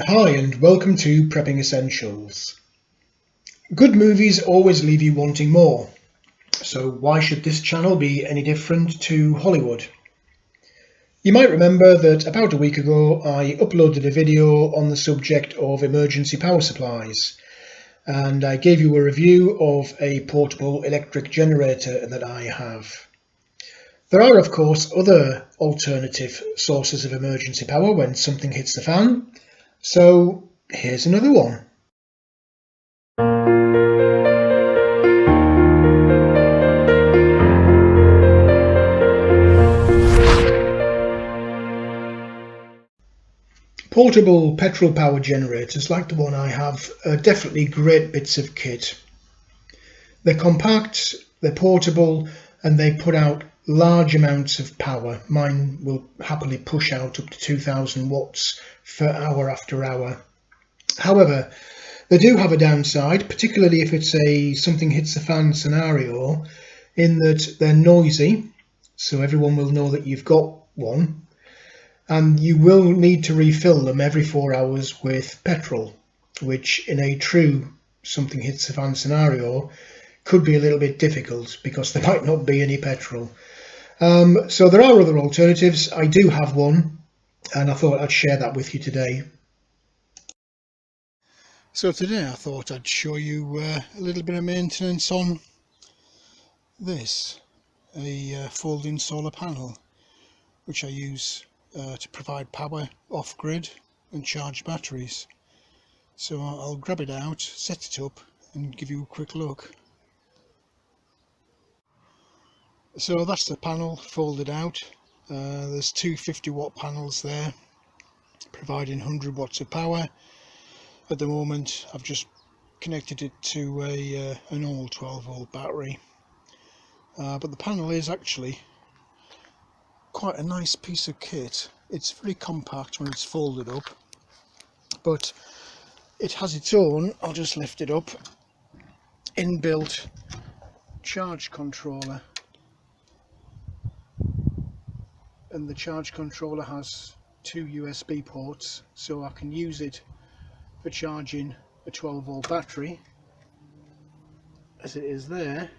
Hi and welcome to Prepping Essentials. Good movies always leave you wanting more, so why should this channel be any different to Hollywood? You might remember that about a week ago I uploaded a video on the subject of emergency power supplies, and I gave you a review of a portable electric generator that I have. There are of course other alternative sources of emergency power when something hits the fan, so here's another one. Portable petrol power generators like the one I have are definitely great bits of kit. They're compact, they're portable, and they put out large amounts of power. Mine will happily push out up to 2000 watts for hour after hour. However, they do have a downside, particularly if it's a something hits the fan scenario, in that they're noisy, so everyone will know that you've got one. And you will need to refill them every 4 hours with petrol, which in a true something hits the fan scenario could be a little bit difficult because there might not be any petrol. So there are other alternatives. I do have one and I thought I'd share that with you today. So today I thought I'd show you a little bit of maintenance on this, a folding solar panel which I use to provide power off-grid and charge batteries. So I'll grab it out, set it up and give you a quick look. So that's the panel folded out. There's two 50-watt panels there providing 100 watts of power. At the moment I've just connected it to a normal 12-volt battery, but the panel is actually quite a nice piece of kit. It's very compact when it's folded up, but it has its own, I'll just lift it up, inbuilt charge controller, and the charge controller has two USB ports, so I can use it for charging a 12-volt battery as it is there,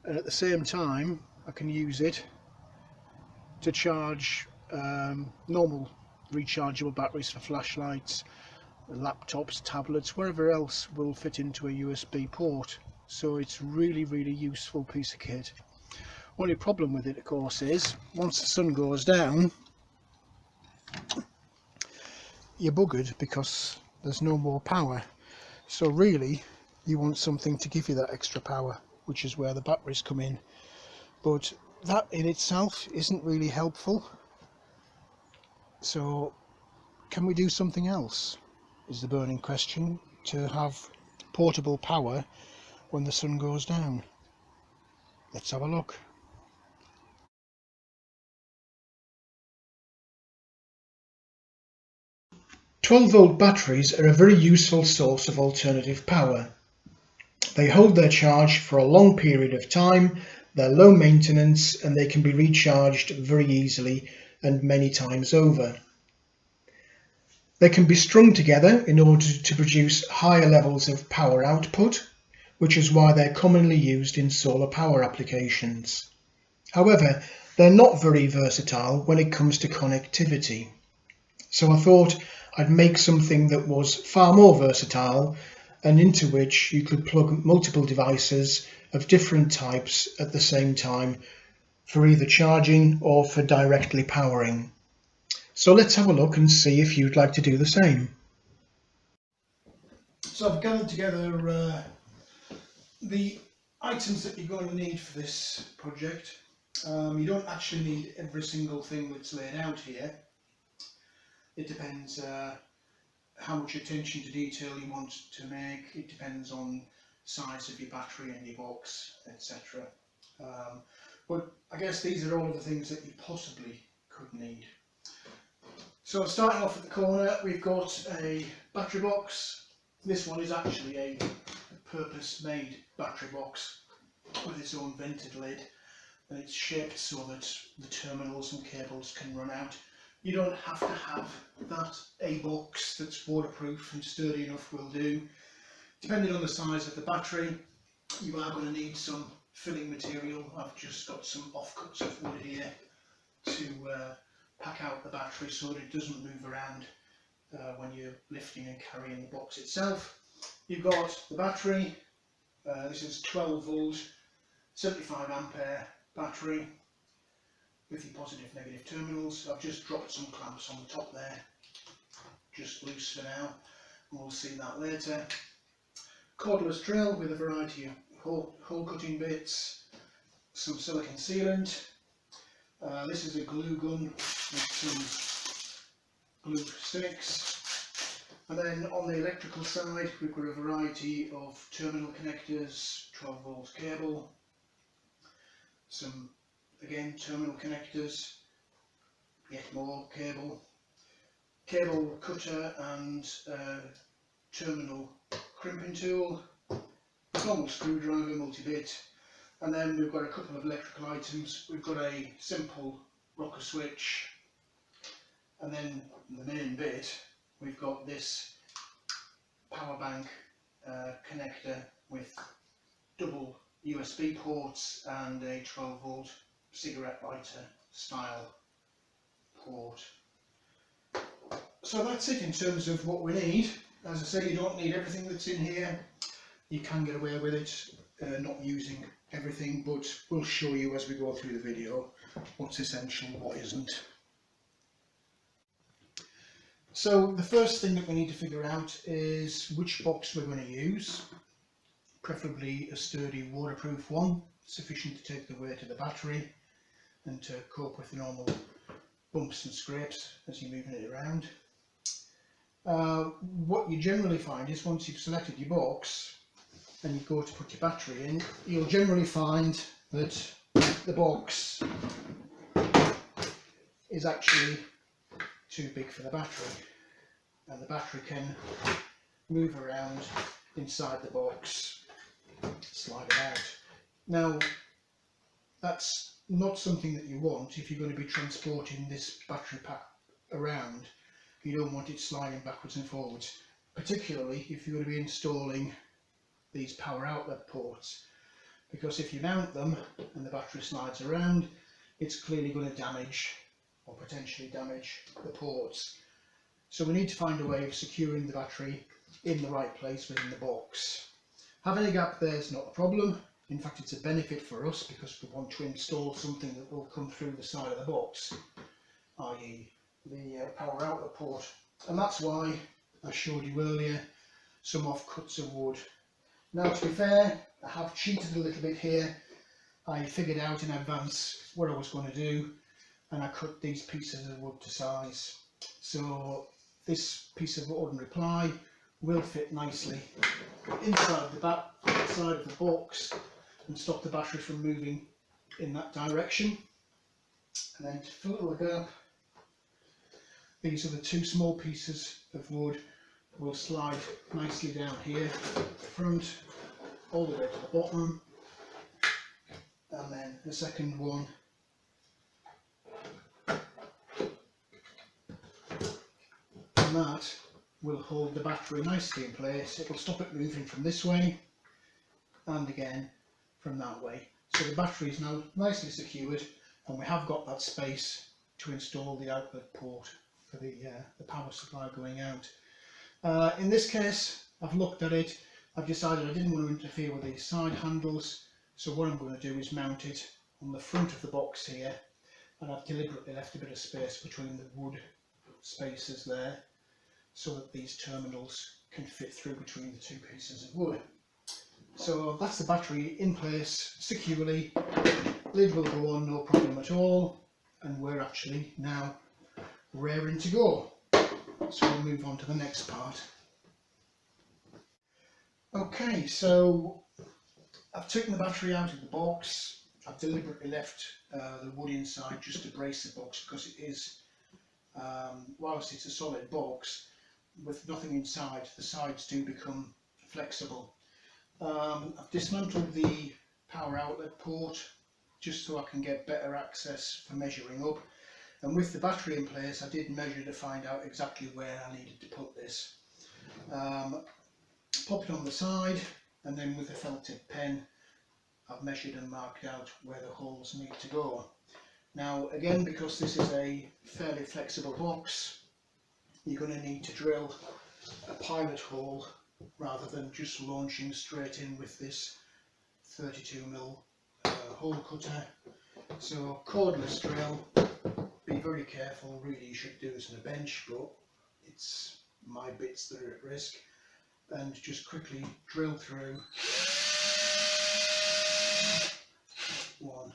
and at the same time I can use it to charge normal rechargeable batteries for flashlights, laptops, tablets, wherever else will fit into a USB port. So it's really useful piece of kit. Only problem with it of course is once the sun goes down you're buggered because there's no more power. So really you want something to give you that extra power, which is where the batteries come in, but that in itself isn't really helpful. So can we do something else, is the burning question, to have portable power when the sun goes down? Let's have a look. 12-volt batteries are a very useful source of alternative power. They hold their charge for a long period of time, they're low maintenance, and they can be recharged very easily and many times over. They can be strung together in order to produce higher levels of power output, which is why they're commonly used in solar power applications. However, they're not very versatile when it comes to connectivity. So I thought I'd make something that was far more versatile and into which you could plug multiple devices of different types at the same time for either charging or for directly powering. So let's have a look and see if you'd like to do the same. So I've gathered together the items that you're going to need for this project. You don't actually need every single thing that's laid out here. It depends how much attention to detail you want to make. It depends on size of your battery and your box, etc. But I guess these are all of the things that you possibly could need. So starting off at the corner, we've got a battery box. This one is actually a purpose-made battery box with its own vented lid, and it's shaped so that the terminals and cables can run out You don't have to have that. A box that's waterproof and sturdy enough will do. Depending on the size of the battery, you are going to need some filling material. I've just got some offcuts of wood here to pack out the battery so that it doesn't move around when you're lifting and carrying the box itself. You've got the battery. This is 12 volt, 75 ampere battery with your positive negative terminals. I've just dropped some clamps on the top there, just loose for now, and we'll see that later. Cordless drill with a variety of hole cutting bits, some silicone sealant. This is a glue gun with some glue sticks. And then on the electrical side, we've got a variety of terminal connectors, 12 volt cable, some again terminal connectors, yet more cable cutter and terminal crimping tool, normal screwdriver, multi-bit, and then we've got a couple of electrical items. We've got a simple rocker switch, and then the main bit, we've got this power bank connector with double USB ports and a 12 volt cigarette lighter style port. So that's it in terms of what we need. As I say, you don't need everything that's in here. You can get away with it not using everything, but we'll show you as we go through the video what's essential and what isn't. So the first thing that we need to figure out is which box we're going to use. Preferably a sturdy waterproof one, sufficient to take the weight of the battery and to cope with the normal bumps and scrapes as you're moving it around. What you generally find is once you've selected your box and you go to put your battery in, you'll generally find that the box is actually too big for the battery, and the battery can move around inside the box, slide it out. Now that's not something that you want if you're going to be transporting this battery pack around. You don't want it sliding backwards and forwards, particularly if you're going to be installing these power outlet ports, because if you mount them and the battery slides around, it's clearly going to damage or potentially damage the ports. So we need to find a way of securing the battery in the right place within the box. Having a gap there is not a problem. In fact, it's a benefit for us because we want to install something that will come through the side of the box, i.e. the power outlet port. And that's why I showed you earlier some offcuts of wood. Now, to be fair, I have cheated a little bit here. I figured out in advance what I was going to do, and I cut these pieces of wood to size. So this piece of ordinary ply will fit nicely inside the back side of the box and stop the battery from moving in that direction. And then to fill the gap, these are the two small pieces of wood will slide nicely down here, the front, all the way to the bottom, and then the second one and that will hold the battery nicely in place. It will stop it moving from this way and again from that way. So the battery is now nicely secured, and we have got that space to install the outlet port for the power supply going out. In this case, I've looked at it, I've decided I didn't want to interfere with these side handles, so what I'm going to do is mount it on the front of the box here, and I've deliberately left a bit of space between the wood spaces there so that these terminals can fit through between the two pieces of wood. So that's the battery in place securely, lid will go on no problem at all, and we're actually now raring to go. So we'll move on to the next part. Okay, so I've taken the battery out of the box. I've deliberately left the wood inside just to brace the box, because it is, whilst it's a solid box with nothing inside, the sides do become flexible. I've dismantled the power outlet port just so I can get better access for measuring up, And with the battery in place, I did measure to find out exactly where I needed to put this. Pop it on the side, and then with a felt tip pen I've measured and marked out where the holes need to go. Now again, because this is a fairly flexible box, you're going to need to drill a pilot hole rather than just launching straight in with this 32mm hole cutter. So cordless drill, be very careful, really you should do this on a bench, but it's my bits that are at risk. And just quickly drill through one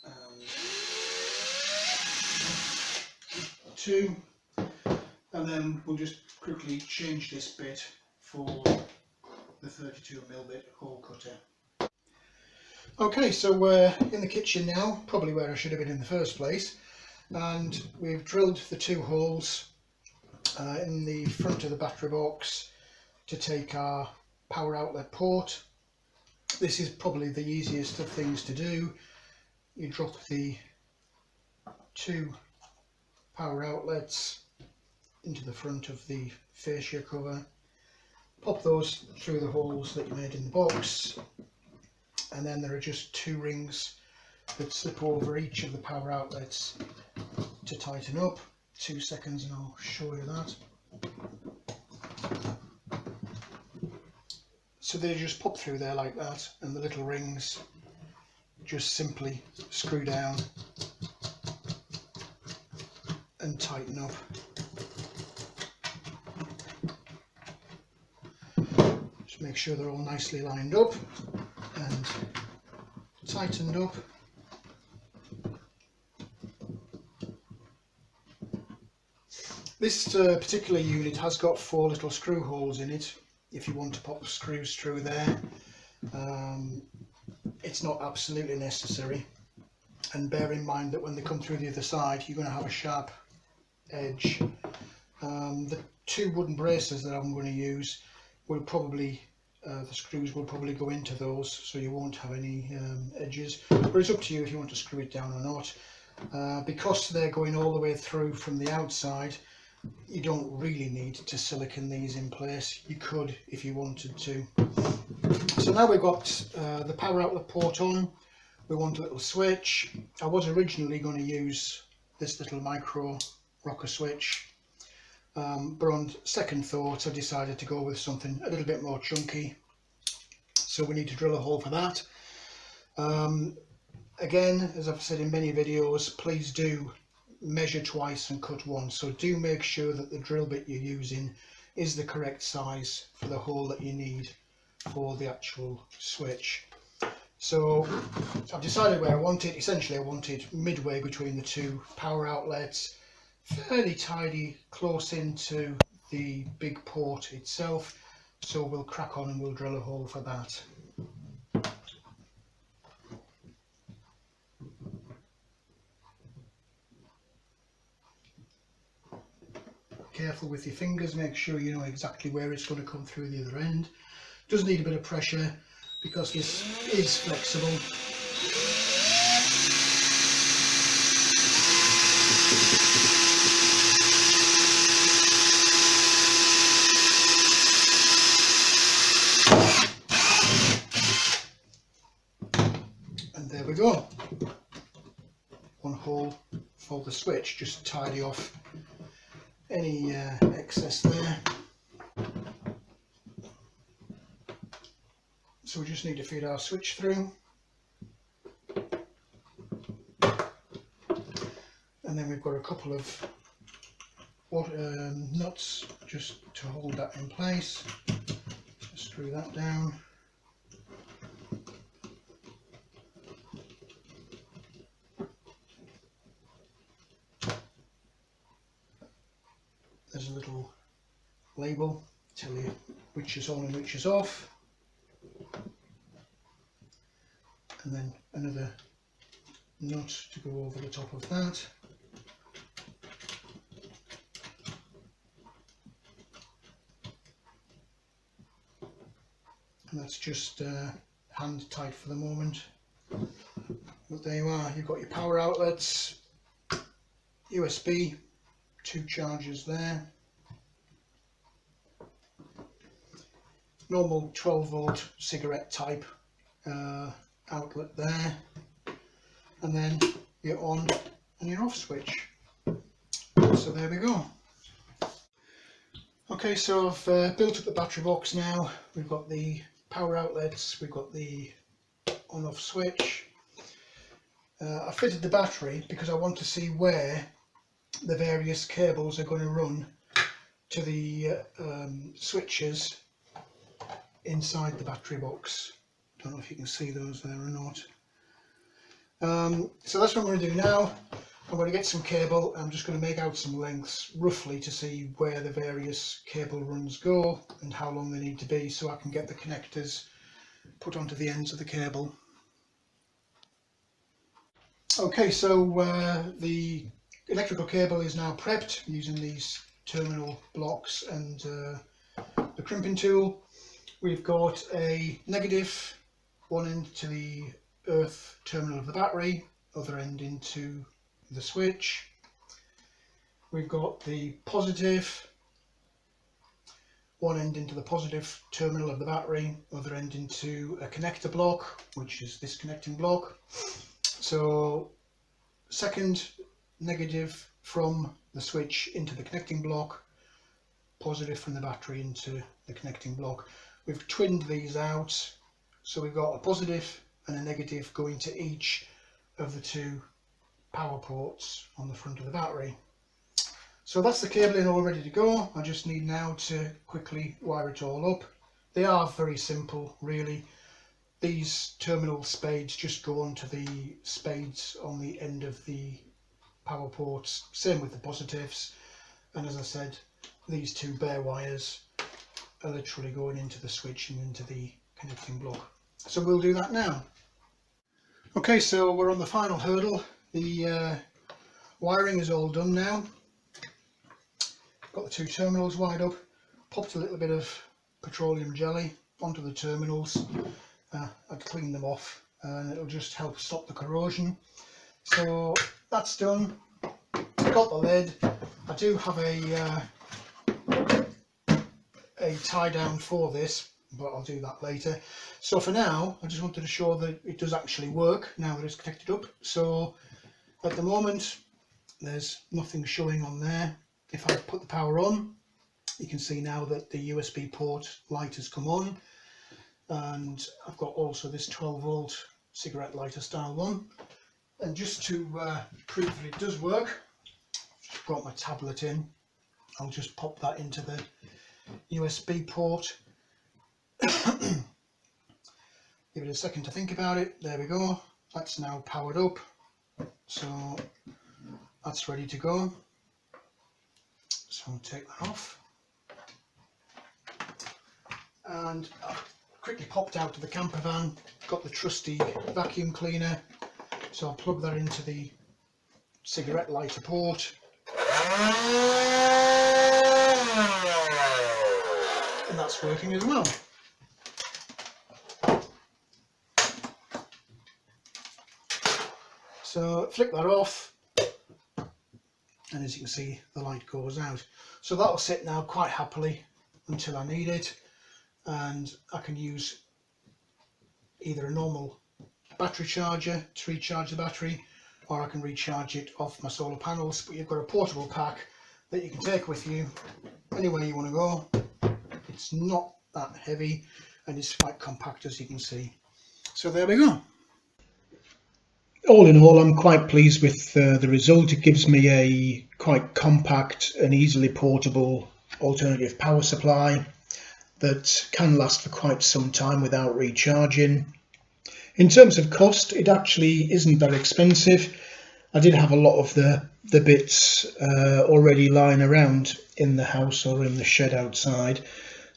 and two, and then we'll just quickly change this bit for the 32mm bit hole cutter. Okay, so we're in the kitchen now, probably where I should have been in the first place, and we've drilled the two holes in the front of the battery box to take our power outlet port. This is probably the easiest of things to do. You drop the two power outlets into the front of the fascia cover, pop those through the holes that you made in the box, and then there are just two rings that slip over each of the power outlets to tighten up. 2 seconds and I'll show you that. So they just pop through there like that, and the little rings just simply screw down and tighten up. Just make sure they're all nicely lined up and tightened up. This particular unit has got 4 little screw holes in it if you want to pop screws through there. It's not absolutely necessary, and bear in mind that when they come through the other side you're going to have a sharp edge. The 2 wooden braces that I'm going to use will probably, the screws will probably go into those, so you won't have any edges, but it's up to you if you want to screw it down or not. Because they're going all the way through from the outside, you don't really need to silicone these in place. You could if you wanted to. So now we've got the power outlet port on. We want a little switch. I was originally going to use this little micro rocker switch, but on second thought I decided to go with something a little bit more chunky, so we need to drill a hole for that. Again, as I've said in many videos, please do measure twice and cut once, so do make sure that the drill bit you're using is the correct size for the hole that you need for the actual switch. So I've decided where I want it. Essentially I want it midway between the 2 power outlets, fairly tidy, close into the big port itself, so we'll crack on and we'll drill a hole for that. Careful with your fingers, make sure you know exactly where it's going to come through the other end. Does need a bit of pressure because this is flexible. And there we go. One hole for the switch, just tidy off any excess there. So we just need to feed our switch through, and then we've got a couple of nuts just to hold that in place. Just screw that down. There's a little label to tell you which is on and which is off, and then another nut to go over the top of that. And that's just hand tight for the moment. But there you are, you've got your power outlets, USB, 2 chargers there, normal 12 volt cigarette type outlet there, and then your on and your off switch. So there we go. Okay, so I've built up the battery box now. We've got the power outlets, we've got the on-off switch. I fitted the battery because I want to see where the various cables are going to run to the switches inside the battery box. Don't know if you can see those there or not. So that's what I'm going to do now. I'm going to get some cable. I'm just going to make out some lengths roughly to see where the various cable runs go and how long they need to be, so I can get the connectors put onto the ends of the cable. Okay, so the electrical cable is now prepped using these terminal blocks and the crimping tool. We've got a negative, one end to the earth terminal of the battery, other end into the switch. We've got the positive, one end into the positive terminal of the battery, other end into a connector block, which is this connecting block. So second negative from the switch into the connecting block, positive from the battery into the connecting block. We've twinned these out, so we've got a positive and a negative going to each of the 2 power ports on the front of the battery. So that's the cabling all ready to go. I just need now to quickly wire it all up. They are very simple really. These terminal spades just go onto the spades on the end of the power ports, same with the positives, and as I said, these 2 bare wires are literally going into the switch and into the connecting block. So we'll do that now. Okay, so we're on the final hurdle. The wiring is all done now. Got the 2 terminals wired up, popped a little bit of petroleum jelly onto the terminals. I'd clean them off and it'll just help stop the corrosion. So that's done. Got the lid. I do have a tie down for this, but I'll do that later. So for now, I just wanted to show that it does actually work now that it's connected up. So at the moment, there's nothing showing on there. If I put the power on, you can see now that the USB port light has come on, and I've got also this 12 volt cigarette lighter style one. And just to prove that it does work, I've just brought my tablet in. I'll just pop that into the USB port. Give it a second to think about it. There we go. That's now powered up. So that's ready to go. So I'll take that off. And I've quickly popped out to the camper van, got the trusty vacuum cleaner. So I'll plug that into the cigarette lighter port. And that's working as well. So flick that off, and as you can see, the light goes out. So that'll sit now quite happily until I need it, and I can use either a normal battery charger to recharge the battery, or I can recharge it off my solar panels. But you've got a portable pack that you can take with you anywhere you want to go. It's not that heavy and it's quite compact, as you can see. So there we go. All in all, I'm quite pleased with the result. It gives me a quite compact and easily portable alternative power supply that can last for quite some time without recharging. In terms of cost, it actually isn't that expensive. I did have a lot of the bits already lying around in the house or in the shed outside.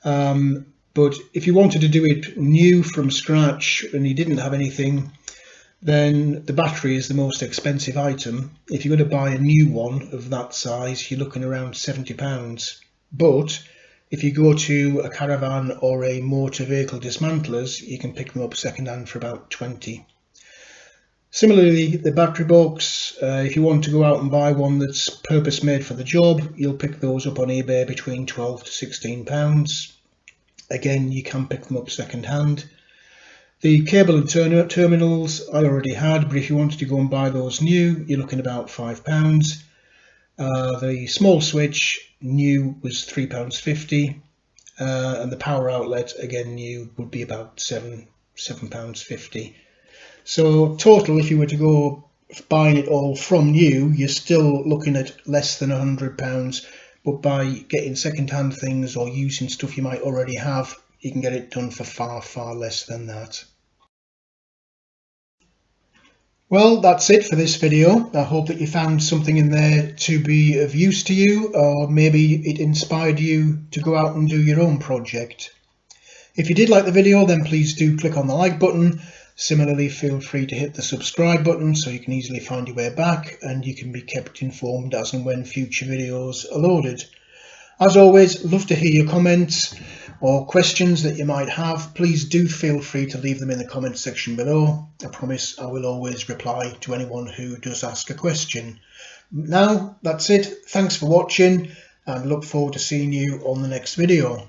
But if you wanted to do it new from scratch and you didn't have anything, then the battery is the most expensive item. If you're going to buy a new one of that size, you're looking around £70. But if you go to a caravan or a motor vehicle dismantlers, you can pick them up second hand for about 20. Similarly, the battery box, if you want to go out and buy one that's purpose made for the job, you'll pick those up on eBay between £12 to £16. Again, you can pick them up second hand. The cable and terminals I already had, but if you wanted to go and buy those new, you're looking about £5. The small switch new was £3.50, and the power outlet again new would be about £7.50. So total, if you were to go buying it all from new, you're still looking at less than £100, but by getting second-hand things or using stuff you might already have, you can get it done for far less than that. Well, that's it for this video. I hope that you found something in there to be of use to you, or maybe it inspired you to go out and do your own project. If you did like the video, then please do click on the like button. Similarly, feel free to hit the subscribe button so you can easily find your way back and you can be kept informed as and when future videos are loaded. As always, love to hear your comments or questions that you might have. Please do feel free to leave them in the comment section below. I promise I will always reply to anyone who does ask a question. Now, that's it. Thanks for watching and look forward to seeing you on the next video.